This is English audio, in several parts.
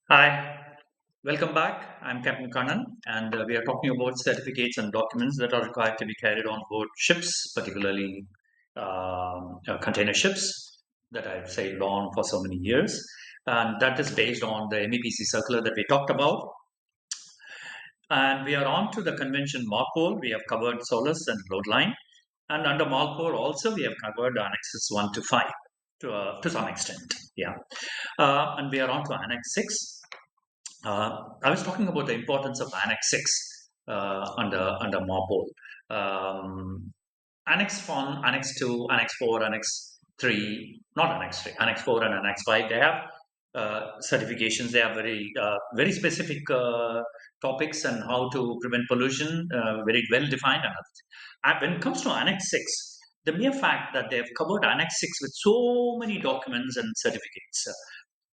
Hi, welcome back. I'm Captain Kannan, and we are talking about certificates and documents that are required to be carried on board ships, particularly container ships that I've sailed on for so many years. And that is based on the MEPC circular that we talked about. And we are on to the convention Marpol. We have covered Solus and load line. And under Marpol also, we have covered Annexes 1 to 5 to some extent. Yeah. And we are on to Annex 6. I was talking about the importance of Annex 6 under Marpol. Um, Annex 1, Annex 2, Annex 4, Annex 3, not Annex 3, Annex 4 and Annex 5, they have certifications. They are very specific topics and how to prevent pollution, very well defined. And when it comes to Annex 6, the mere fact that they have covered Annex 6 with so many documents and certificates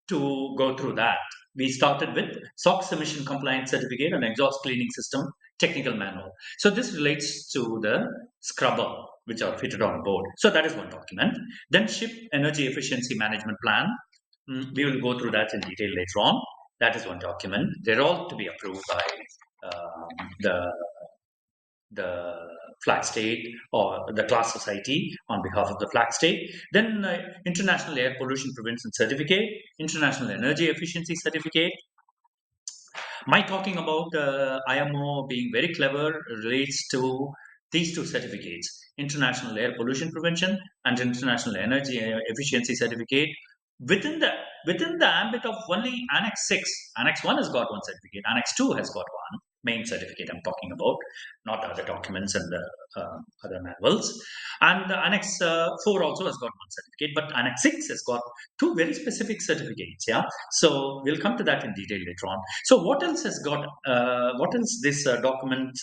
to go through that. We started with SOX emission compliance certificate and exhaust cleaning system technical manual. So this relates to the scrubber which are fitted on board. So that is one document. Then ship energy efficiency management plan. We will go through that in detail later on. That is one document. They're all to be approved by the flag state or the class society on behalf of the flag state. Then International Air Pollution Prevention Certificate, International Energy Efficiency Certificate. My talking about IMO being very clever relates to these two certificates, International Air Pollution Prevention and International Energy Efficiency Certificate. Within the within the ambit of only Annex 6, Annex 1 has got one certificate, Annex 2 has got one main certificate I'm talking about, not other documents and the other manuals. And the Annex 4 also has got one certificate, but Annex 6 has got two very specific certificates. Yeah. So we'll come to that in detail later on. So what else has got, what else this document,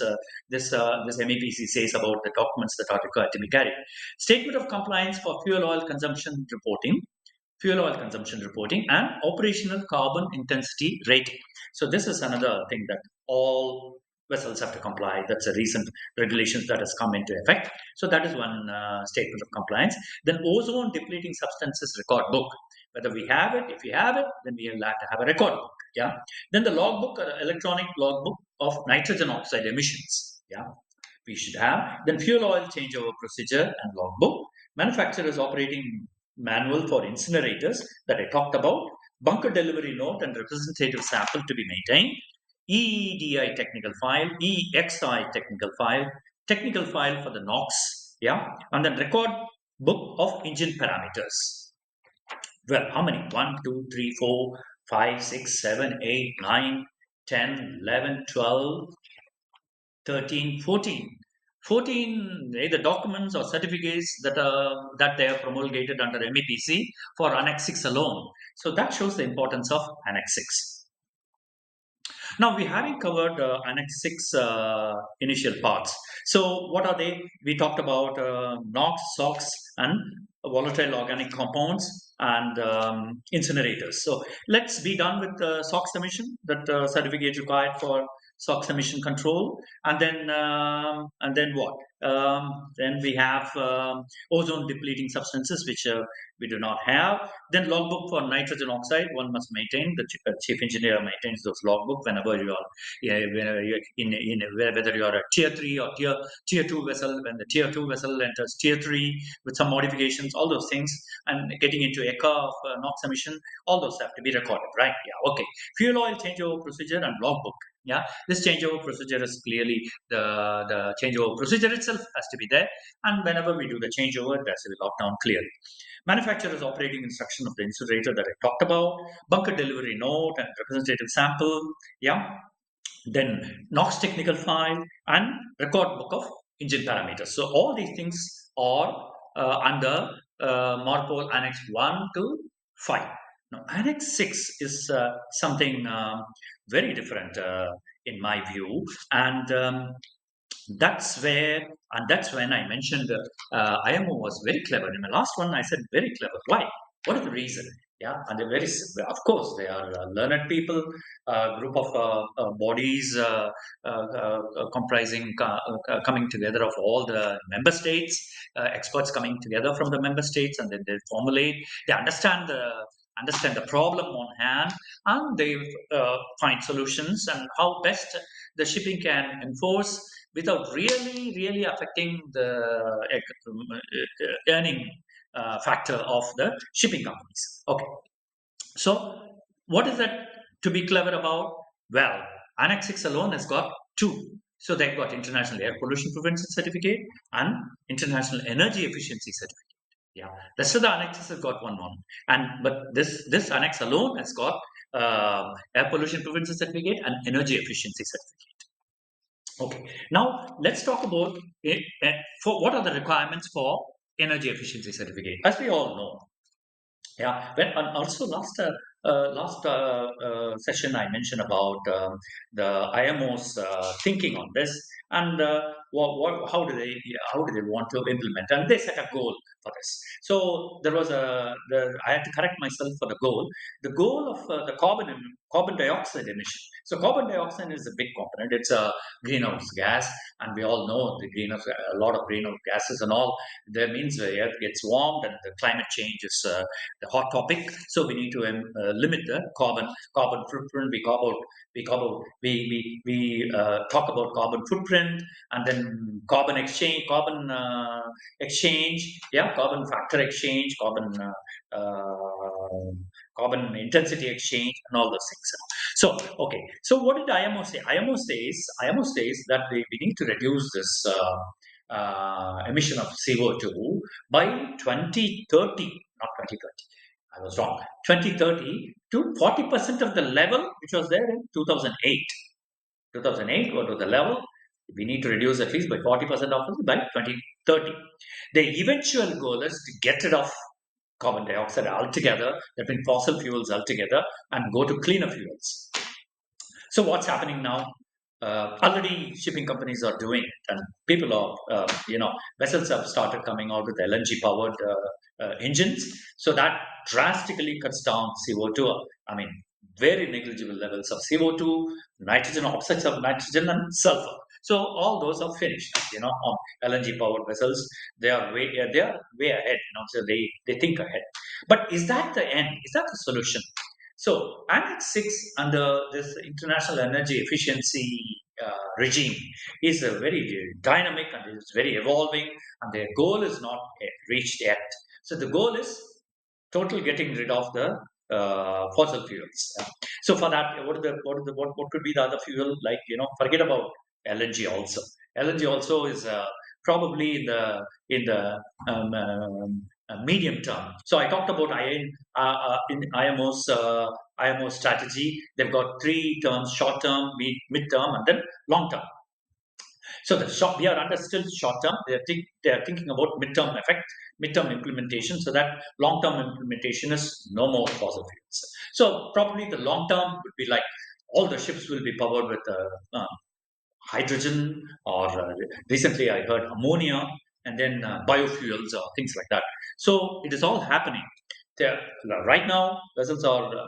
this MEPC says about the documents that are required to be carried? Statement of compliance for fuel oil consumption reporting, and operational carbon intensity rating. So this is another thing that all vessels have to comply. That's a recent regulations that has come into effect. So that is one statement of compliance. Then ozone depleting substances record book. Whether we have it, if we have it, then we will have to have a record book. Yeah. Then the logbook, electronic logbook of nitrogen oxide emissions. Yeah, we should have. Then fuel oil changeover procedure and logbook. Manufacturers operating manual for incinerators that I talked about. Bunker delivery note and representative sample to be maintained. EEDI technical file for the NOx, yeah, and then record book of engine parameters. Well, how many? 1, 2, 3, 4, 5, 6, 7, 8, 9, 10, 11, 12, 13, 14. 14 either documents or certificates that they are promulgated under MEPC for Annex 6 alone. So that shows the importance of Annex 6. Now we having covered Annex 6 initial parts. So what are they? We talked about NOx, SOx, and volatile organic compounds and incinerators. So let's be done with SOx emission, that certificate required for SOx emission control, and then what? Then we have ozone depleting substances, which we do not have. Then logbook for nitrogen oxide, one must maintain. The chief engineer maintains those logbook whenever you are, yeah, whenever you're whether you are a tier 3 or tier 2 vessel. When the tier 2 vessel enters tier 3 with some modifications, all those things, and getting into ECA of NOx emission, all those have to be recorded, right? Yeah, okay. Fuel oil changeover procedure and logbook. Yeah, this changeover procedure is clearly the changeover procedure itself has to be there, and whenever we do the changeover, it has to be locked down clearly. Manufacturer's operating instruction of the incinerator that I talked about, bunker delivery note and representative sample, yeah. Then NOx technical file and record book of engine parameters. So all these things are under Marpol Annex 1 to 5. Now, Annex 6 is something very different in my view, and that's where, and that's when I mentioned IMO was very clever. In the last one, I said very clever. Why? What is the reason? Yeah, and they're very, of course, they are learned people, a group of bodies comprising, coming together of all the member states, experts coming together from the member states, and then they formulate, they understand the understand the problem on hand, and they find solutions and how best the shipping can enforce without really affecting the earning factor of the shipping companies. Okay, so what is that to be clever about? Well, Annex 6 alone has got two. So they've got International Air Pollution Prevention Certificate and International Energy Efficiency Certificate. Yeah, rest of the annexes have got one, and but this annex alone has got air pollution prevention certificate and energy efficiency certificate. Okay, now let's talk about it. For what are the requirements for energy efficiency certificate? As we all know, yeah. When and also last session I mentioned about the IMO's thinking on this, and how do they want to implement, and they set a goal for this. So there was I had to correct myself for the goal. The goal of the carbon dioxide emission. So carbon dioxide is a big component. It's a greenhouse gas, and we all know the greenhouse a lot of greenhouse gases and all. That means the earth gets warmed and the climate change is the hot topic. So we need to limit the carbon footprint. We talk about carbon footprint, and then carbon exchange, yeah, carbon factor exchange, carbon intensity exchange, and all those things. So okay, so what did IMO say? IMO says that we need to reduce this emission of CO2 by 2030, not 2020. I was wrong. 2030 to 40% of the level which was there in 2008. 2008, what was the level? We need to reduce at least by 40% of it by 2030. The eventual goal is to get rid of carbon dioxide altogether, that means fossil fuels altogether, and go to cleaner fuels. So what's happening now? Already shipping companies are doing it, and people are, vessels have started coming out with LNG powered engines. So that drastically cuts down CO2. I mean, very negligible levels of CO2, nitrogen, oxides of nitrogen, and sulfur. So all those are finished. On LNG powered vessels, they are way ahead. So they think ahead. But is that the end? Is that the solution? So Annex 6 under this international energy efficiency regime is a very dynamic and is very evolving, and their goal is not reached yet. So the goal is total getting rid of the fossil fuels. So for that, what could be the other fuel? Like, forget about LNG also. LNG also is probably in the medium term. So I talked about in IMO strategy. They've got three terms: short term, mid term, and then long term. So we are under still short term. They are thinking about midterm effect, midterm implementation, so that long term implementation is no more fossil fuels. So probably the long term would be like all the ships will be powered with hydrogen, or recently I heard ammonia, and then biofuels or things like that. So it is all happening. There, right now, vessels are a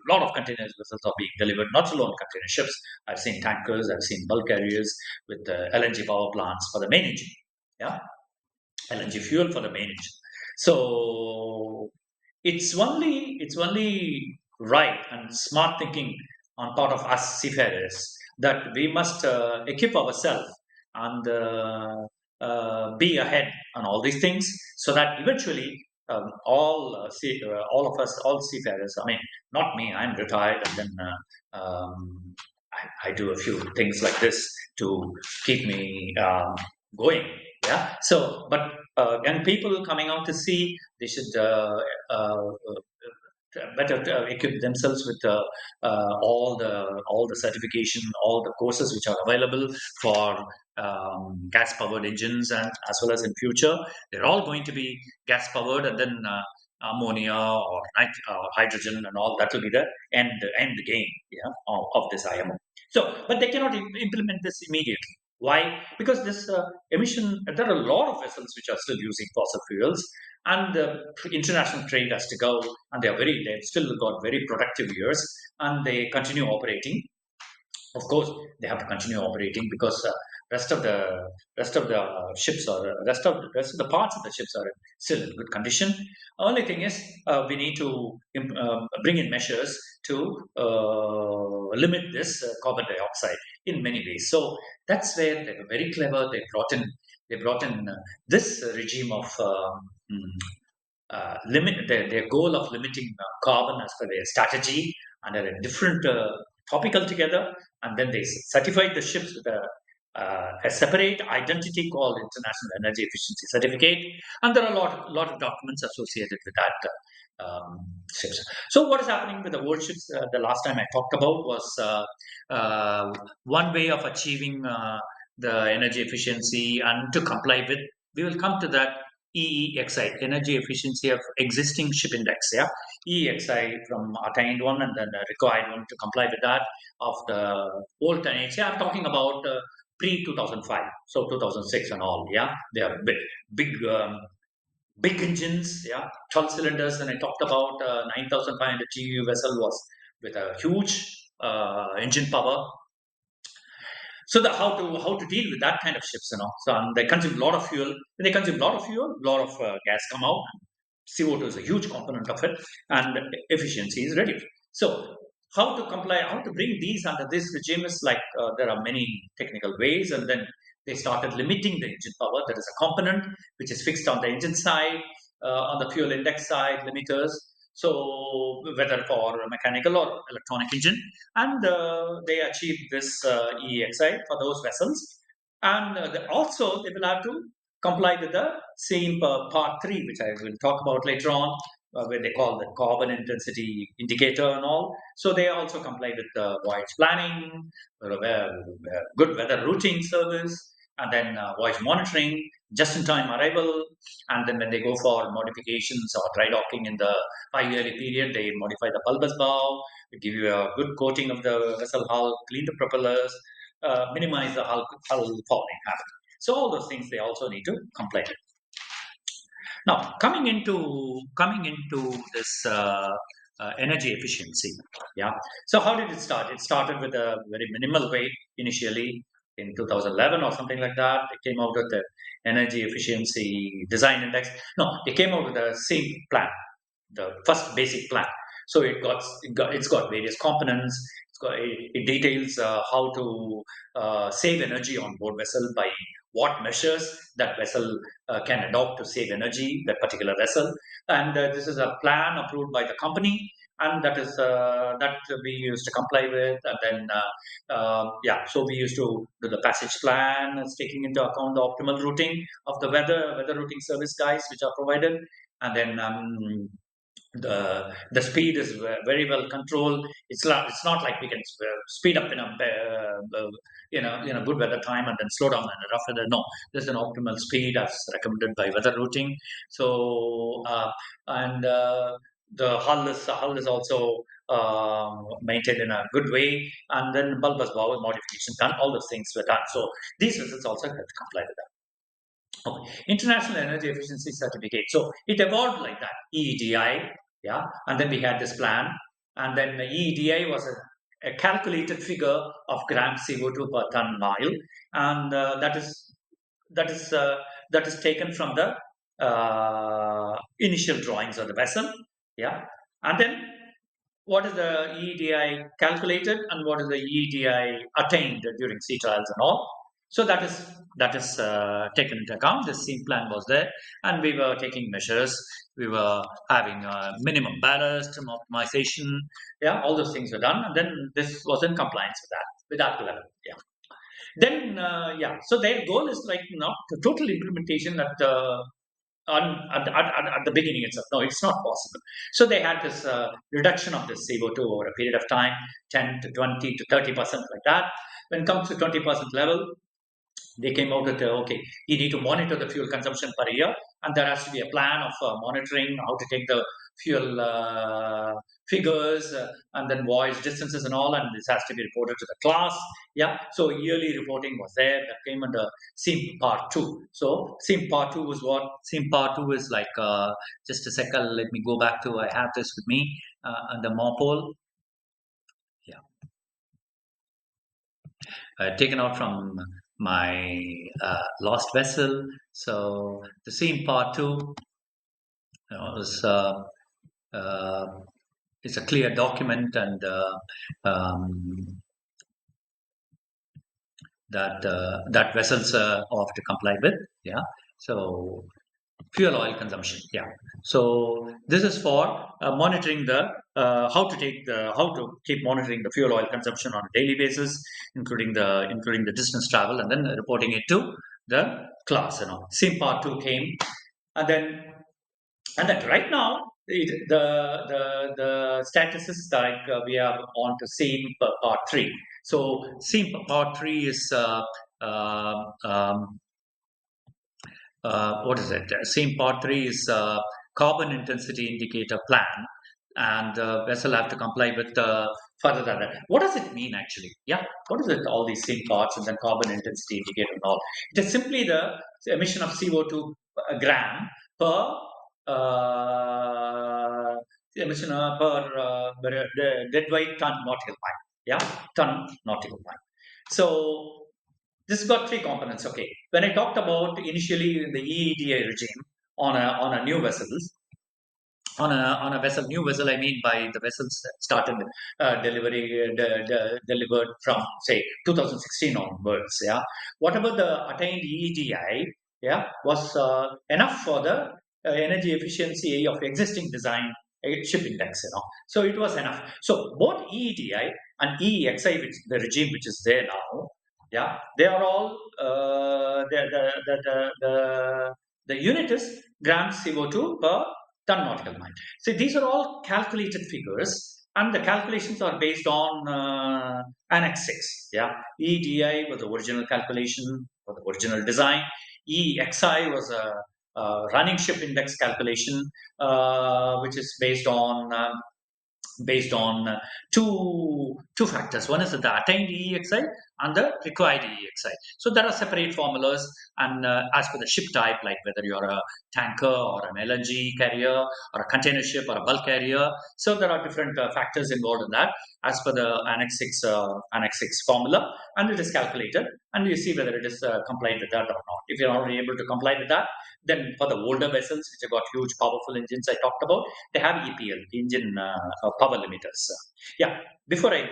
lot of containers vessels are being delivered. Not alone container ships. I've seen tankers. I've seen bulk carriers with LNG power plants for the main engine. Yeah, LNG fuel for the main engine. So it's only right and smart thinking on part of us seafarers that we must equip ourselves and be ahead on all these things, so that eventually all of us, all seafarers. I mean, not me. I'm retired, and then I do a few things like this to keep me going. Yeah. So, but young people coming out to sea, they should better equip themselves with all the certification, all the courses which are available for gas powered engines, and as well as in future they're all going to be gas powered, and then ammonia or hydrogen and all that will be the end game, yeah, of this IMO. So, but they cannot implement this immediately. Why? Because this emission, there are a lot of vessels which are still using fossil fuels, and the international trade has to go, and they've still got very productive years, and they continue operating. Of course, they have to continue operating because rest of the ships or rest of the parts of the ships are still in good condition. Only thing is we need to bring in measures to limit this carbon dioxide in many ways. So that's where they were very clever. They brought in this regime of limit their goal of limiting carbon as per their strategy under a different topic altogether, and then they certified the ships with a separate identity called International Energy Efficiency Certificate, and there are a lot of documents associated with that. Ships. So what is happening with the old ships? The last time I talked about was one way of achieving the energy efficiency and to comply with. We will come to that EEXI, energy efficiency of existing ship index. Yeah, EEXI from attained one and then required one to comply with that of the old tonnage. Yeah, I'm talking about pre 2005, so 2006 and all. Yeah, they are big, big engines. Yeah, 12 cylinders. And I talked about 9,500 TEU vessel was with a huge engine power. So the how to deal with that kind of ships, So they consume a lot of fuel. When they consume a lot of fuel, a lot of gas come out. CO2 is a huge component of it, and efficiency is reduced. So how to comply? How to bring these under this regime is like there are many technical ways, and then they started limiting the engine power. There is a component which is fixed on the engine side, on the fuel index side, limiters. So whether for a mechanical or electronic engine, and they achieved this EEXI for those vessels, and also they will have to comply with the same part 3, which I will talk about later on, where they call the carbon intensity indicator and all. So they also comply with the voyage planning, good weather routing service, and then voyage monitoring, just-in-time arrival, and then when they go for modifications or dry docking in the 5-yearly period, they modify the bulbous bow, give you a good coating of the vessel hull, clean the propellers, minimize the hull fouling happen. So all those things they also need to comply with. Now coming into this energy efficiency, yeah. So how did it start? It started with a very minimal way initially in 2011 or something like that. It came out with the energy efficiency design index. No, it came out with the same plan, the first basic plan. So it's got various components. It details how to save energy on board vessel by what measures that vessel can adopt to save energy, that particular vessel. And this is a plan approved by the company, and that we used to comply with. And then yeah, so we used to do the passage plan, taking into account the optimal routing of the weather routing service guides which are provided. And then the speed is very well controlled. It's not like we can speed up in a good weather time and then slow down in a rough weather. No, there's an optimal speed as recommended by weather routing. So and the hull is also maintained in a good way, and then bulbous bow modifications done. All those things were done. So these vessels also have to comply with that. Okay. International Energy Efficiency Certificate. So it evolved like that. EEDI, yeah, and then we had this plan, and then the EEDI was a calculated figure of gram CO2 per ton mile, and that is uh, that is taken from the initial drawings of the vessel, yeah, and then what is the EEDI calculated and what is the EEDI attained during sea trials and all. So that is taken into account. The same plan was there, and we were taking measures. We were having minimum ballast, optimization. Yeah, all those things were done, and then this was in compliance with that level. Yeah. Then yeah, so their goal is like not the total implementation at the beginning itself. No, it's not possible. So they had this reduction of the CO2 over a period of time, 10 to 20 to 30% like that. When it comes to 20% level, they came out with okay, you need to monitor the fuel consumption per year, and there has to be a plan of monitoring how to take the fuel figures and then voyage distances and all, and this has to be reported to the class. Yeah, so yearly reporting was there that came under SIM Part 2. So SIM Part 2 was what? SIM Part 2 is like just a second. Let me go back to I have this with me under Marpol. Yeah. taken out from my lost vessel. So the scene part two, is uh, it's a clear document, and um, that vessels have to comply with. Yeah. So fuel oil consumption. Yeah. So this is for monitoring the how to keep monitoring the fuel oil consumption on a daily basis, including the distance travel, and then reporting it to the class. Same part two came, and then right now the status is like we are on to scene part three. So scene part three is what is it? Same part three is carbon intensity indicator plan, and vessel have to comply with further than that. What does it mean actually? Yeah, what is it? All these same parts and then carbon intensity indicator and all. It is simply the emission of CO2 gram per uh, emission per dead weight ton nautical mile. Yeah, ton nautical mile. So this has got three components. Okay, when I talked about initially in the EEDA regime on a new vessels, on a vessel, new vessel, I mean by the vessels that started delivered from say 2016 onwards. Yeah, whatever the attained EEDI, yeah, was enough for the energy efficiency of existing design ship index. So it was enough. So both EEDI and EEXI, which the regime which is there now, yeah, they are all the unit is grams CO2 per ton nautical mile. So these are all calculated figures, and the calculations are based on Annex 6. Yeah, EDI was the original calculation for the original design. EXI was a running ship index calculation, which is based on two factors. One is the attained EEXI and the required EEXI. So there are separate formulas, and as per the ship type, like whether you're a tanker or an LNG carrier or a container ship or a bulk carrier. So there are different factors involved in that as per the Annex 6 formula, and it is calculated, and you see whether it is compliant with that or not. If you're already able to comply with that, then for the older vessels which have got huge powerful engines I talked about, they have EPL, engine power limiters. Yeah, before I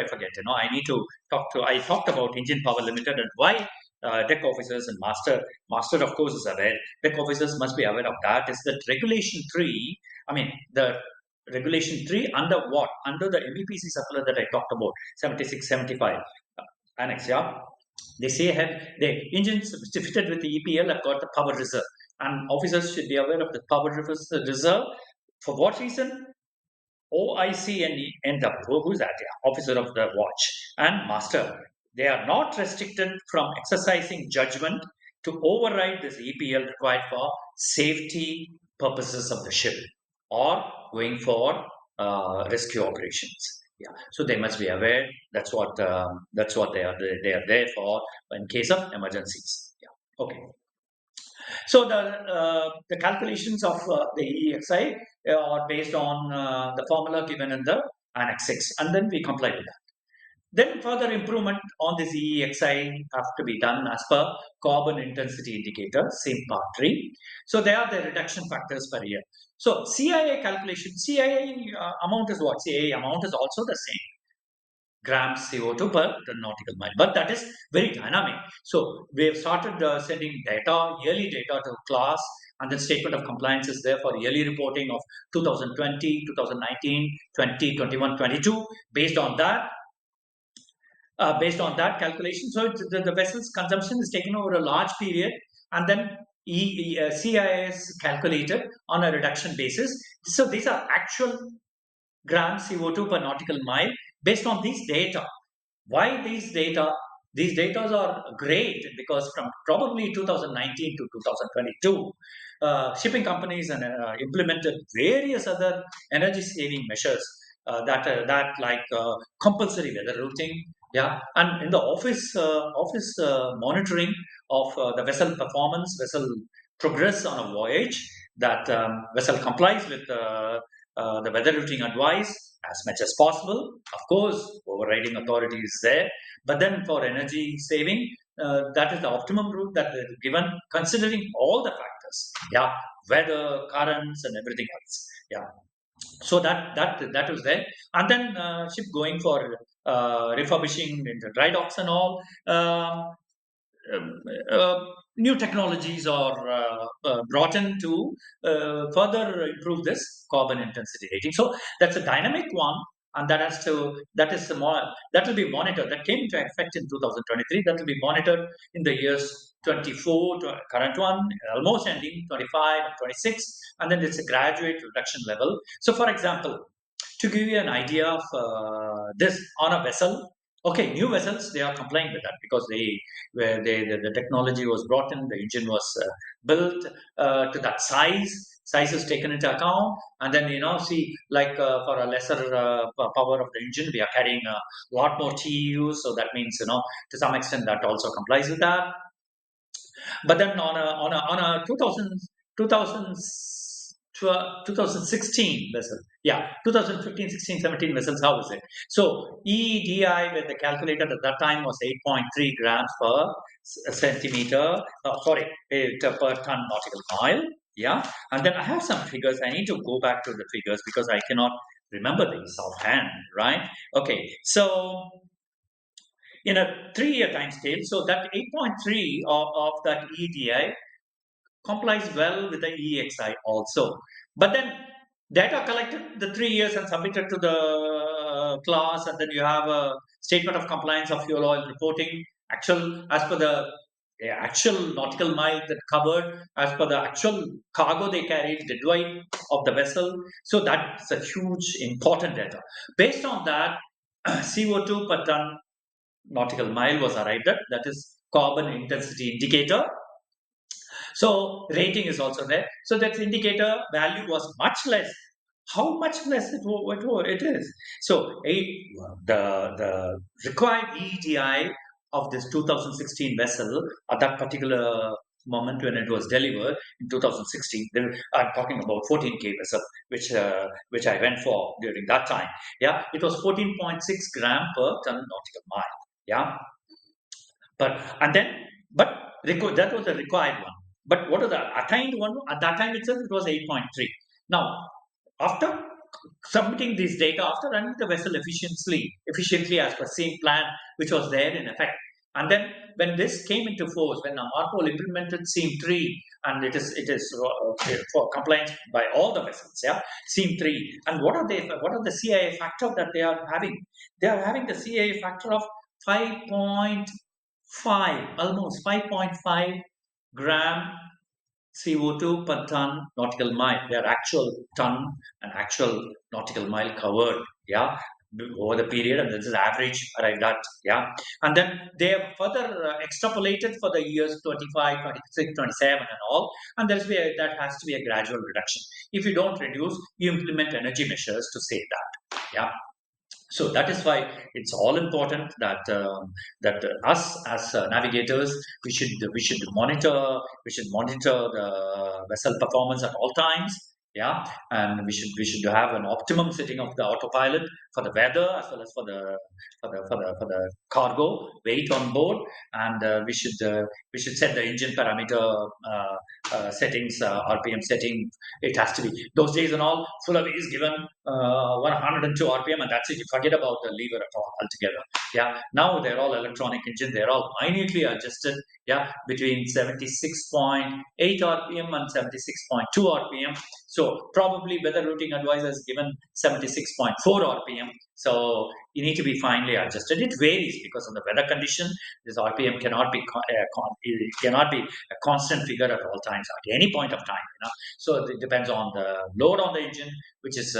forget, I need to I talked about engine power limiter and why deck officers and master of course is aware. Deck officers must be aware of that. Is that regulation 3? I mean the regulation 3 under what? Under the MEPC circular that I talked about, 7675 Annex. Yeah, they say have the engines fitted with the EPL have got the power reserve, and officers should be aware of the power reserve. For what reason? OIC and NW, who's that? Yeah, officer of the watch and master. They are not restricted from exercising judgment to override this EPL required for safety purposes of the ship or going for rescue operations. Yeah, so they must be aware. That's what they are there for in case of emergencies. Yeah. Okay. So the calculations of the EEXI are based on the formula given in the Annex 6, and then we comply with that. Then further improvement on this EEXI have to be done as per carbon intensity indicator, same part 3. So they are the reduction factors per year. So CIA calculation, CIA amount is what? CIA amount is also the same, grams CO2 per nautical mile. But that is very dynamic. So we have started sending data, yearly data to class, and the statement of compliance is there for yearly reporting of 2020, 2019, 20, 21, 22. Based on that calculation, so the vessel's consumption is taken over a large period, and then CIS calculated on a reduction basis. So these are actual grams CO2 per nautical mile based on these data. Why these data? These data are great because from probably 2019 to 2022, shipping companies and implemented various other energy saving measures that like compulsory weather routing, yeah, and in the office monitoring of the vessel performance, vessel progress on a voyage, that vessel complies with the weather routing advice, as much as possible. Of course, overriding authority is there, but then for energy saving, that is the optimum route that is given, considering all the factors. Yeah, weather, currents, and everything else. Yeah, so that was there, and then ship going for refurbishing into dry docks and all. Um, uh, New technologies are brought in to further improve this carbon intensity rating. So that's a dynamic one, and that is the more that will be monitored. That came into effect in 2023. That will be monitored in the years 24 to current one, almost ending 25 and 26, and then it's a graduate reduction level. So, for example, to give you an idea of this on a vessel. Okay, new vessels they are complying with that because the technology was brought in, the engine was built to that size. Size is taken into account, and then see like for a lesser power of the engine, we are carrying a lot more TEUs, so that means to some extent that also complies with that. But then on a 2016 vessel, yeah, 2015, 16, 17 vessels, how is it? So EEDI with the calculator at that time was 8.3 grams per centimeter, sorry, per ton nautical mile. Yeah, and then I have some figures. I need to go back to the figures because I cannot remember these offhand, right? Okay, so in a 3-year time scale, so that 8.3 of that EEDI complies well with the EXI also. But then data collected the 3 years and submitted to the class, and then you have a statement of compliance of fuel oil reporting. Actual as per the actual nautical mile that covered, as per the actual cargo they carried, the weight of the vessel. So that's a huge important data. Based on that, CO2 per ton nautical mile was arrived at. That is carbon intensity indicator. So rating is also there. So that indicator value was much less. How much less it is? So the required EEDI of this 2016 vessel at that particular moment when it was delivered in 2016, I'm talking about 14K vessel, which I went for during that time. Yeah, it was 14.6 gram per ton nautical mile. Yeah, but that was the required one. But what is the attained one? At that time itself, it was 8.3. Now, after submitting this data, after running the vessel efficiently as per same plan which was there in effect, and then when this came into force, when Marpol implemented SEAM 3, and it is for compliance by all the vessels, yeah, SEAM 3. And what are they? What are the CIA factor that they are having? They are having the CIA factor of 5.5, almost 5.5 gram CO2 per ton nautical mile. Their actual ton and actual nautical mile covered. Yeah. Over the period, and this is average arrived at. Yeah. And then they have further extrapolated for the years 25, 26, 27, and all. And that has to be a gradual reduction. If you don't reduce, you implement energy measures to save that. Yeah. So that is why it's all important that us as navigators, we should monitor the vessel performance at all times. Yeah, and we should have an optimum setting of the autopilot for the weather as well as for the cargo weight on board, and we should set the engine parameter settings, RPM setting. It has to be those days and all full away is given 102 RPM, and that's it. You forget about the lever at all altogether. Yeah, now they're all electronic engine. They're all minutely adjusted. Yeah, between 76.8 RPM and 76.2 RPM. So probably weather routing advisor has given 76.4 RPM. So you need to be finely adjusted. It varies because of the weather condition. This RPM it cannot be a constant figure at all times at any point of time. So it depends on the load on the engine, which is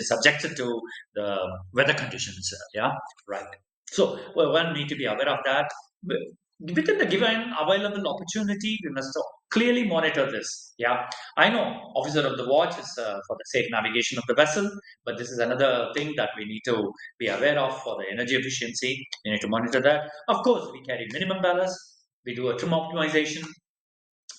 subjected to the weather conditions. Yeah, right. So one need to be aware of that. Within the given available opportunity, we must clearly monitor this. Yeah, I know officer of the watch is for the safe navigation of the vessel, but this is another thing that we need to be aware of for the energy efficiency. We need to monitor that. Of course, we carry minimum ballast. We do a trim optimization.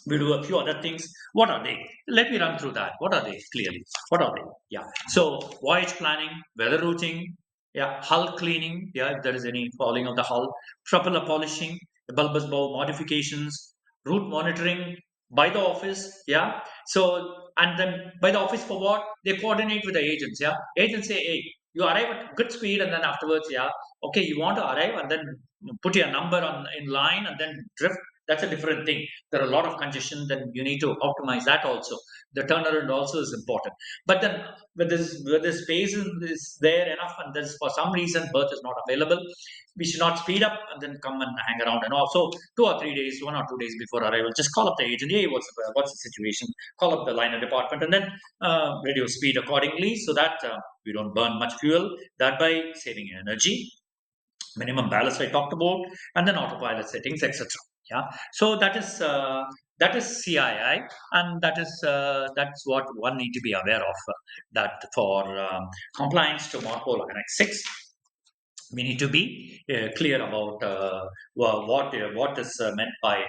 We do a few other things. What are they? Let me run through that. What are they clearly? What are they? Yeah. So voyage planning, weather routing, yeah, hull cleaning, yeah, if there is any falling of the hull, propeller polishing, bulbous bow modifications, route monitoring by the office, yeah. So and then by the office for what? They coordinate with the agents, yeah. Agents say, hey, you arrive at good speed, and then afterwards, yeah, okay, you want to arrive and then put your number on in line and then drift. That's a different thing. There are a lot of congestion, then you need to optimize that also. The turnaround also is important. But then whether space is there enough and there's for some reason berth is not available, we should not speed up and then come and hang around. And also 2 or 3 days, 1 or 2 days before arrival, just call up the agent. Hey, what's the situation? Call up the liner department and then reduce speed accordingly so that we don't burn much fuel. That by saving energy, minimum ballast I talked about, and then autopilot settings, etc. Yeah, so that is CII, and that's what one need to be aware of. That for compliance to Marpol Annex 6, we need to be clear about what is meant by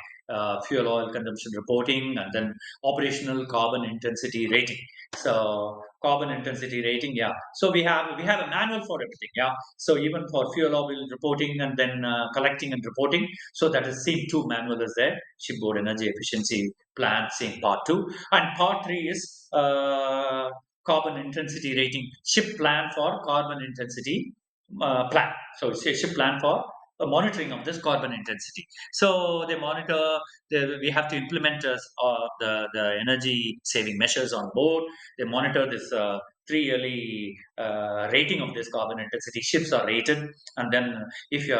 fuel oil consumption reporting, and then operational carbon intensity rating. So carbon intensity rating, yeah. So we have a manual for everything, yeah. So even for fuel oil reporting and then collecting and reporting, so that is same two manual is there. Shipboard energy efficiency plan, same part 2, and part 3 is carbon intensity rating, ship plan for carbon intensity plan. So it's a ship plan for the monitoring of this carbon intensity. So they monitor. We have to implement the energy saving measures on board. They monitor this 3 yearly rating of this carbon intensity. Ships are rated, and then if they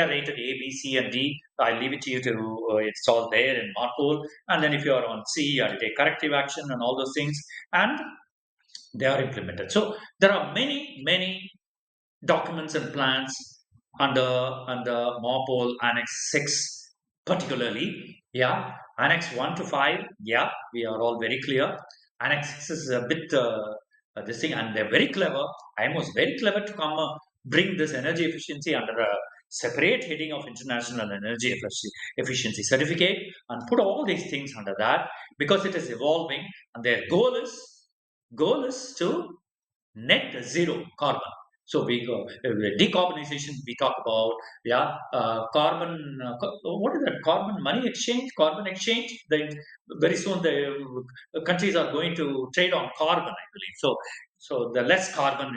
are rated A, B, C, and D. I leave it to you to it's all there in Marpol. And then if you are on C, you have to take corrective action and all those things, and they are implemented. So there are many documents and plans under Marpol Annex 6 particularly. Yeah, Annex 1 to 5, yeah, we are all very clear. Annex 6 is a bit this thing, and they're very clever. I was very clever to come bring this energy efficiency under a separate heading of International Energy Efficiency Certificate, and put all these things under that, because it is evolving, and their goal is to net zero carbon. So we go decarbonization. We talk about, yeah, carbon. What is that? Carbon money exchange, carbon exchange. Then very soon the countries are going to trade on carbon, I believe. So the less carbon,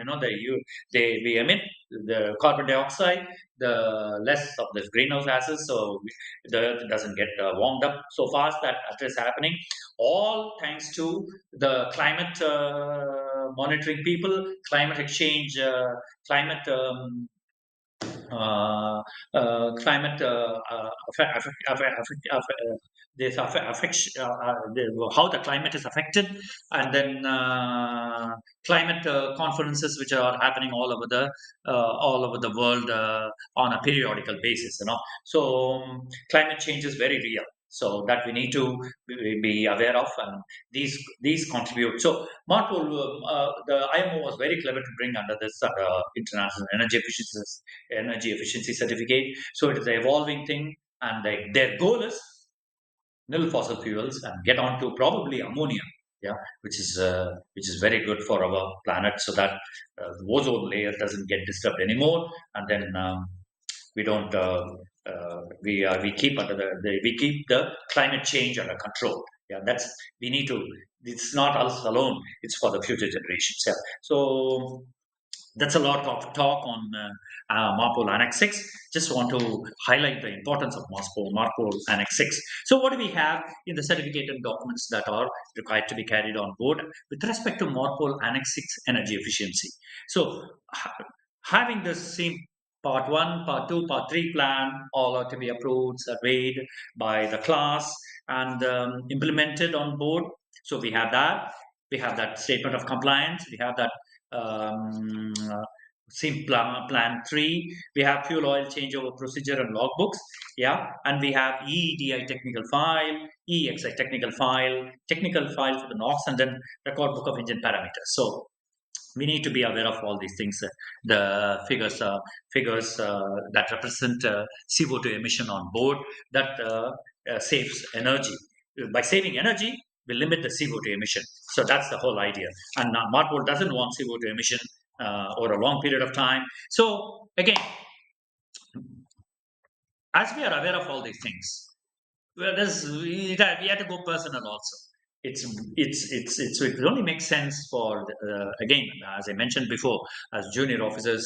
we emit the carbon dioxide, the less of this greenhouse gases. So the earth doesn't get warmed up so fast. That is happening, all thanks to the climate monitoring people, climate exchange, climate uh, climate this affects how the climate is affected, and then climate conferences which are happening all over the world on a periodical basis. So climate change is very real. So that we need to be aware of, and these contribute. So Marpol, the IMO was very clever to bring under this International Energy Efficiency Certificate. So it is an evolving thing, and their goal is nil fossil fuels and get on to probably ammonia. Yeah, which is very good for our planet, so that the ozone layer doesn't get disturbed anymore, and then we don't. We keep we keep the climate change under control. Yeah, that's we need to. It's not us alone. It's for the future generations. Yeah. So that's a lot of talk on Marpol Annex 6. Just want to highlight the importance of Marpol Annex 6. So, what do we have in the certificated documents that are required to be carried on board with respect to Marpol Annex 6 energy efficiency? So, having the same Part 1, Part 2, Part 3 plan, all are to be approved, surveyed by the class, and implemented on board. So, we have that. We have that statement of compliance. We have that um, uh, sim plan 3. We have fuel oil changeover procedure and logbooks. Yeah, and we have EEDI technical file, EXI technical file for the NOx, and then record book of engine parameters. So we need to be aware of all these things. The figures that represent CO2 emission on board, that saves energy. by saving energy, we limit the CO2 emission. So that's the whole idea. And Marpol doesn't want CO2 emission over a long period of time. So again, as we are aware of all these things, well, we have to go personal also. It only makes sense for again, as I mentioned before, as junior officers